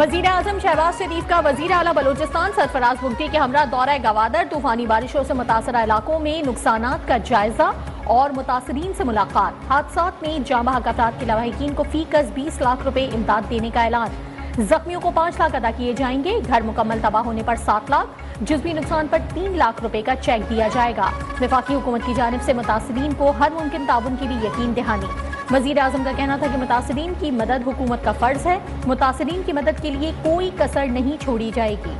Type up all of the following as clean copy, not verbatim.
वजीर आजम शहबाज शरीफ का वजीर आला बलोचिस्तान सरफराज बुगटी के हमरा दौरा गवादर तूफानी बारिशों से मुतासरा इलाकों में नुकसानात का जायजा और मुतासरीन से मुलाकात। हादसात में जाँ बहक अफराद के लवाहिकीन को फीकस 20 लाख रुपए इमदाद देने का ऐलान। जख्मियों को 5 लाख अदा किए जाएंगे। घर मुकम्मल तबाह होने पर 7 लाख, जुज़वी नुकसान पर 3 लाख रुपए का चेक दिया जाएगा। वफाकी हुकूमत की जानिब से मुतासरीन को हर मुमकिन ताउन की भी यकीन दहानी। वजीर आजम का कहना था कि मुतासरीन की मदद हुकूमत का फर्ज है। मुतासरीन की मदद के लिए कोई कसर नहीं छोड़ी जाएगी।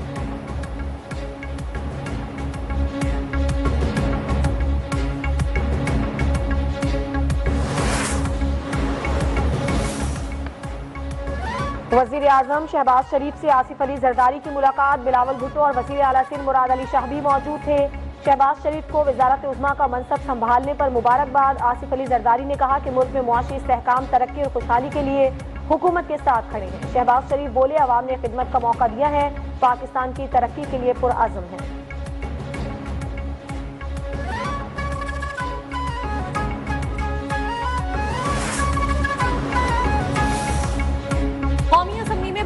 वजीर आजम शहबाज शरीफ से आसिफ अली जरदारी की मुलाकात। बिलावल भुट्टो और वजीर आला सिंध मुराद अली शाह भी मौजूद थे। शहबाज शरीफ को वजारत उज़्मा का मनसब संभालने पर मुबारकबाद। आसिफ अली जरदारी ने कहा कि मुल्क में मुआशी इस्तेहकाम, तरक्की और खुशहाली के लिए हुकूमत के साथ खड़े हैं। शहबाज शरीफ बोले, अवाम ने खिदमत का मौका दिया है, पाकिस्तान की तरक्की के लिए पुरअज़्म है।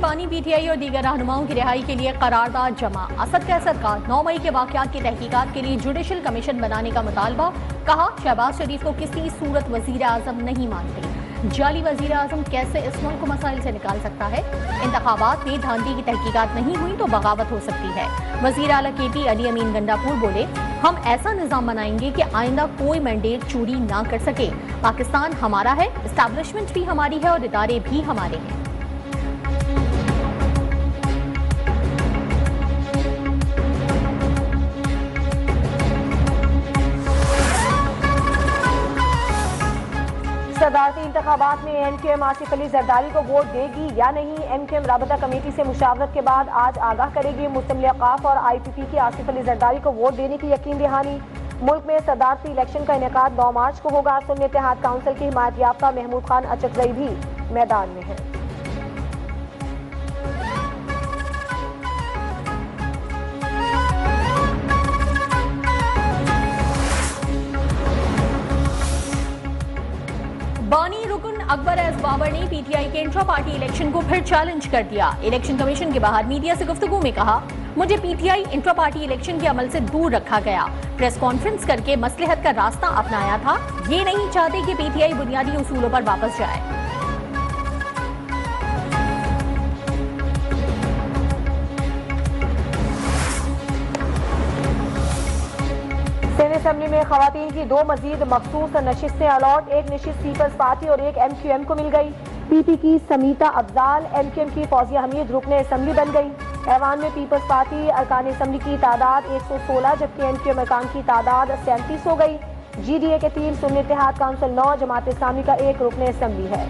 बानी पीटीआई और दीगर रहनुमाओं की रिहाई के लिए करारदाद जमा। असद कैसर का 9 मई के वाकयात की तहकीकात के लिए जुडिशल कमीशन बनाने का मुतालबा। कहा, शहबाज शरीफ को किसी सूरत वजीर आजम नहीं मानते। जाली वजीर आजम कैसे इस मुल्क को मसाइल से निकाल सकता है। इंतखाबात में धांधली की तहकीकात नहीं हुई तो बगावत हो सकती है। वजीर आला केटी अली अमीन गंडापुर बोले, हम ऐसा निजाम बनाएंगे कि आइंदा कोई मैंडेट चोरी ना कर सके। पाकिस्तान हमारा है, एस्टैब्लिशमेंट भी हमारी है और इदारे भी हमारे हैं। सदारती इंतखाबात में एमक्यूएम आसिफ अली जरदारी को वोट देगी या नहीं। एमक्यूएम राबता कमेटी से मुशावरत के बाद आज आगाह करेगी। मुस्तमिल औकाफ और IPP की आसिफ अली जरदारी को वोट देने की यकीन दहानी। मुल्क में सदारती इलेक्शन का इनेकाद 9 मार्च को होगा। सुन्नी इत्तेहाद काउंसिल की हिमायत याफ्ता महमूद खान अचकजई भी मैदान में है। बानी रुकन अकबर एस बाबर ने पीटीआई के इंट्रा पार्टी इलेक्शन को फिर चैलेंज कर दिया। इलेक्शन कमीशन के बाहर मीडिया से गुफ्तगू में कहा, मुझे पीटीआई इंट्रा पार्टी इलेक्शन के अमल से दूर रखा गया। प्रेस कॉन्फ्रेंस करके मसलहत का रास्ता अपनाया था। ये नहीं चाहते कि पीटीआई बुनियादी उसूलों पर वापस जाए। सिंध असेंबली में खवातीन की 2 मजीद मखसूस नशिस्तें अलॉट। एक नशिस्त पीपल्स पार्टी और एक MQM को मिल गई। PP की समीता अफजाल, MQM की फौजिया हमीद रुकने असेंबली बन गई। ऐवान में पीपल्स पार्टी अरकान असेंबली की तादाद 116 जबकि MQM अरकान की तादाद 37 हो गई। GDA के 3, सुन्नी इत्तेहाद काउंसिल 9, जमात इस्लामी का 1 रुकने असेंबली है।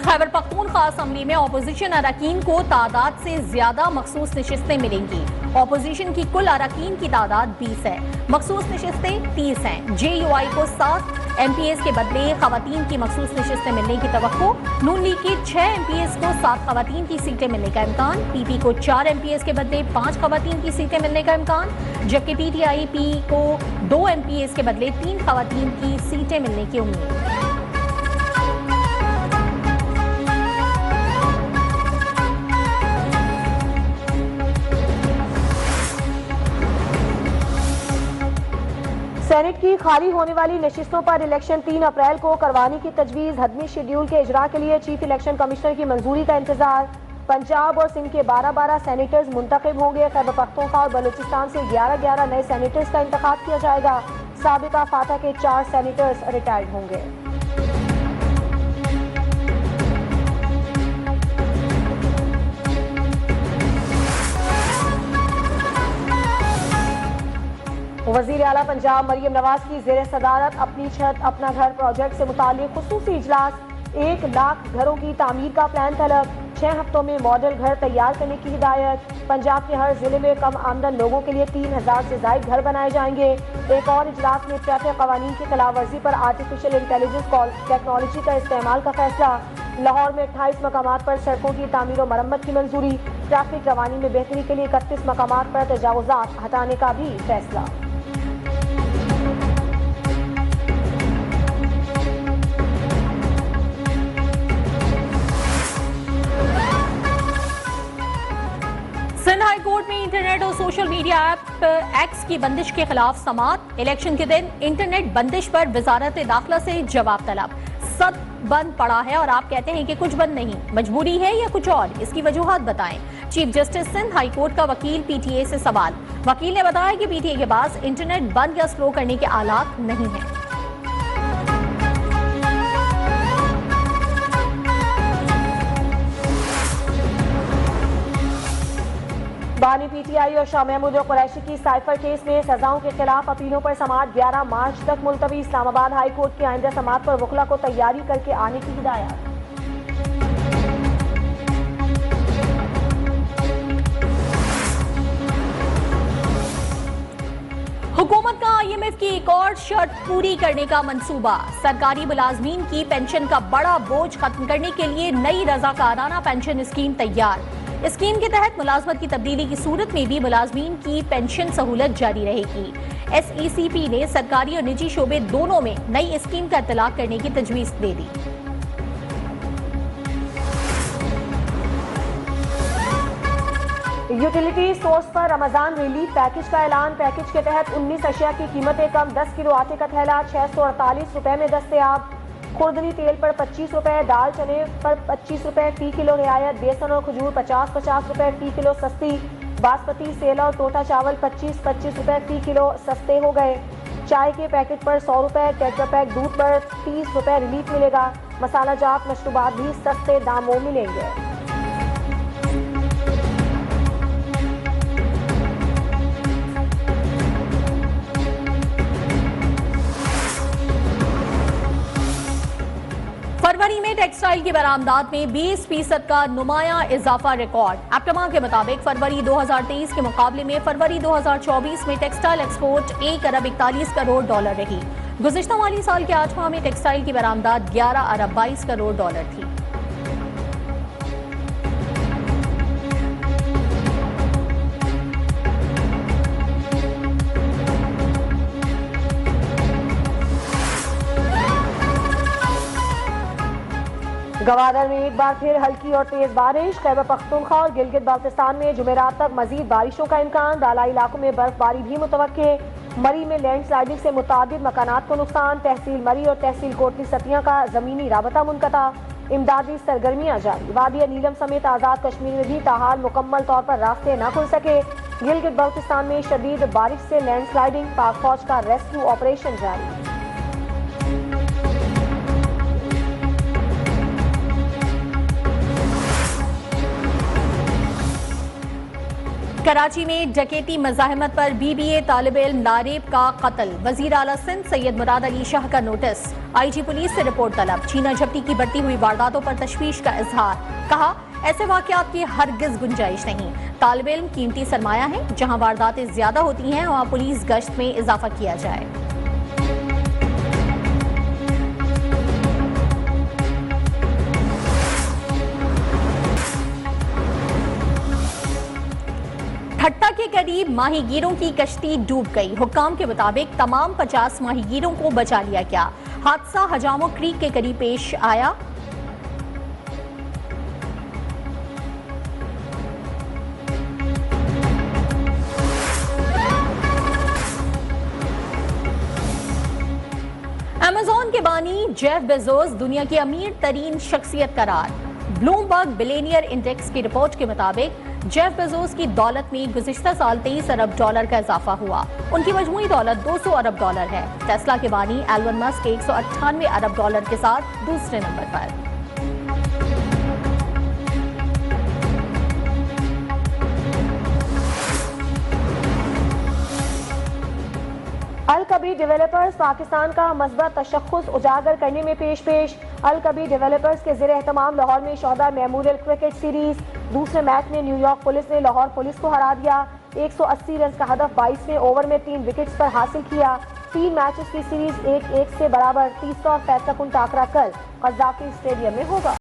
खैबर पख्तूनख्वा असेंबली में अपोजिशन अरकान को तादाद से ज्यादा मखसूस नशिस्तें मिलेंगी। अपोजिशन की कुल अरकान की तादाद 20 है, मखसूस नशिस्तें 30 हैं। JUI को 7 MPs के बदले खवातीन की मखसूस नशिस्तें मिलने की तवक्को। नून लीग की 6 MPs को 7 खवातीन की सीटें मिलने का इम्कान। PP को 4 MPs के बदले 5 खवातीन की सीटें मिलने का इम्कान, जबकि PTIP को 2 MPs के बदले 3 खवातीन की सीटें मिलने की उम्मीद। सेनेट की खाली होने वाली नशिस्तों पर इलेक्शन 3 अप्रैल को करवाने की तजवीज़। हदमी शेड्यूल के इजरा के लिए चीफ इलेक्शन कमिश्नर की मंजूरी का इंतजार। पंजाब और सिंध के 12-12 सेनेटर्स मुंतखब होंगे। खैबर पख्तूनख्वा और बलूचिस्तान से 11-11 नए सेनेटर्स का इंतखाब किया जाएगा। साबिका फाता के 4 सेनेटर्स रिटायर्ड होंगे। वजीर आला पंजाब मरियम नवाज की जेर सदारत अपनी छत अपना घर प्रोजेक्ट से मुताल्लिक खुसूसी इजलास। 1 लाख घरों की तामीर का प्लान तलब। 6 हफ्तों में मॉडल घर तैयार करने की हिदायत। पंजाब के हर जिले में कम आमदन लोगों के लिए 3000 से ज्यादा घर बनाए जाएंगे। एक और इजलास में ट्रैफिक कवानीन की खिलाफ वर्जी पर आर्टिफिशियल इंटेलिजेंस टेक्नोलॉजी का इस्तेमाल का फैसला। लाहौर में 28 मकामात पर सड़कों की तामीर और मरम्मत की मंजूरी। ट्रैफिक रवानी में बेहतरी के लिए 31 मकामात पर तजावुजात हटाने का भी फैसला। सिंध हाई कोर्ट में इंटरनेट और सोशल मीडिया ऐप एक्स की बंदिश के खिलाफ समाअत। इलेक्शन के दिन इंटरनेट बंदिश पर वजारत दाखिला से जवाब तलब। सब बंद पड़ा है और आप कहते हैं कि कुछ बंद नहीं, मजबूरी है या कुछ और, इसकी वजूहात बताएं। Chief justice Sindh high court का वकील पीटीए से सवाल। वकील ने बताया कि पीटीए के पास इंटरनेट बंद या स्लो करने के आलात नहीं है। बानी पीटीआई और शाह महमूद और कुरैशी की साइफर केस में सजाओं के खिलाफ अपीलों पर समाअत 11 मार्च तक मुलतवी। इस्लामाबाद हाई कोर्ट की आइंदा समाअत पर वकला को तैयारी करके आने की हिदायत। हुकूमत का आईएमएफ की एक और शर्त पूरी करने का मंसूबा। सरकारी मुलाजमीन की पेंशन का बड़ा बोझ खत्म करने के लिए नई रज़ाकाराना पेंशन स्कीम तैयार। स्कीम के तहत मुलाजमत की तब्दीली की सूरत में भी मुलाजमीन की पेंशन सहूलत जारी रहेगी। एसईसीपी ने सरकारी और निजी शोबे दोनों में नई स्कीम का इतलाक करने की तजवीज दे दी। यूटिलिटी स्टोर्स पर रमजान रिलीफ पैकेज का ऐलान। पैकेज के तहत 19 अशिया की कीमतें कम, 10 किलो आटे का थैला 648 रुपए में दस्तयाब। खुर्दनी तेल पर 25 रुपए, दाल चने पर 25 रुपए फी किलो रियायत। बेसन और खजूर 50-50 रुपए फी किलो सस्ती। बासमती, सेला और टोटा चावल 25-25 रुपए फी किलो सस्ते हो गए। चाय के पैकेट पर 100 रुपए, टेट्रा पैक दूध पर 30 रुपए रिलीफ मिलेगा। मसाला जात मशरूबात भी सस्ते दामों मिलेंगे। फरवरी में टेक्सटाइल की बरामदात में 20% का नुमाया इजाफा रिकॉर्ड। एप्टमा के मुताबिक फरवरी 2023 के मुकाबले में फरवरी 2024 में टेक्सटाइल एक्सपोर्ट 1 अरब 41 करोड़ डॉलर रही। गुज़िश्ता माली साल के 8 माह में टेक्सटाइल की बरामदात 11 अरब 22 करोड़ डॉलर थी। गवादर में एक बार फिर हल्की और तेज बारिश। खैबर पख्तूनख्वा और गिलगित बाल्टिस्तान में जुमेरात तक मजीद बारिशों का इम्कान। दालाई इलाकों में बर्फबारी भी मुतवक्के। मरी में लैंडस्लाइडिंग से मुतादिद मकानात को नुकसान। तहसील मरी और तहसील कोटली सतिया का जमीनी राबता मुनक़ता। इमदादी सरगर्मियां जारी। वादी नीलम समेत आज़ाद कश्मीर में भी ताहाल मुकम्मल तौर पर रास्ते न खुल सके। गिलगित बाल्टिस्तान में शदीद बारिश से लैंडस्लाइडिंग। पाक फौज का रेस्क्यू ऑपरेशन जारी। कराची में डकैती मज़ाहमत पर बीबीए तालिब इल्म नारेब का कत्ल। वज़ीर आला सिंध सैयद मुराद अली शाह का नोटिस। आईजी पुलिस से रिपोर्ट तलब। छीना झपटी की बढ़ती हुई वारदातों पर तशवीश का इजहार। कहा, ऐसे वाक़यात की हरगिज़ गुंजाइश नहीं। तालिब इल्म कीमती सरमाया है, जहां वारदातें ज्यादा होती हैं वहां पुलिस गश्त में इजाफा किया जाए। ठट्टा के करीब माहीगीरों की कश्ती डूब गई। हुक्काम के मुताबिक तमाम 50 माहीगीरों को बचा लिया गया। हादसा हजामो क्रीक के करीब पेश आया। अमेज़न के बानी जेफ बेजोस दुनिया की अमीर तरीन शख्सियत करार। ब्लूमबर्ग बिलियनियर इंडेक्स की रिपोर्ट के मुताबिक जेफ बेजोस की दौलत में गुज़िश्ता साल 23 अरब डॉलर का इजाफा हुआ। उनकी मजमूई दौलत 200 अरब डॉलर है। टेस्ला के बानी एलन मस्क 198 अरब डॉलर के साथ दूसरे नंबर पर। अल कबीर डेवलपर्स पाकिस्तान का मज़बूत तशख़्ख़ुस उजागर करने में पेश। अल कबीर डेवलपर्स के ज़ेर एहतमाम लाहौर में शोहदा मेमोरियल क्रिकेट सीरीज। दूसरे मैच में न्यूयॉर्क पुलिस ने लाहौर पुलिस को हरा दिया। 180 रन का हदफ 22वें ओवर में 3 विकेट्स पर हासिल किया। 3 मैचेस की सीरीज 1-1 से बराबर। तीसरा और फैसला कुन टाकरा कल कज़ाकी स्टेडियम में होगा।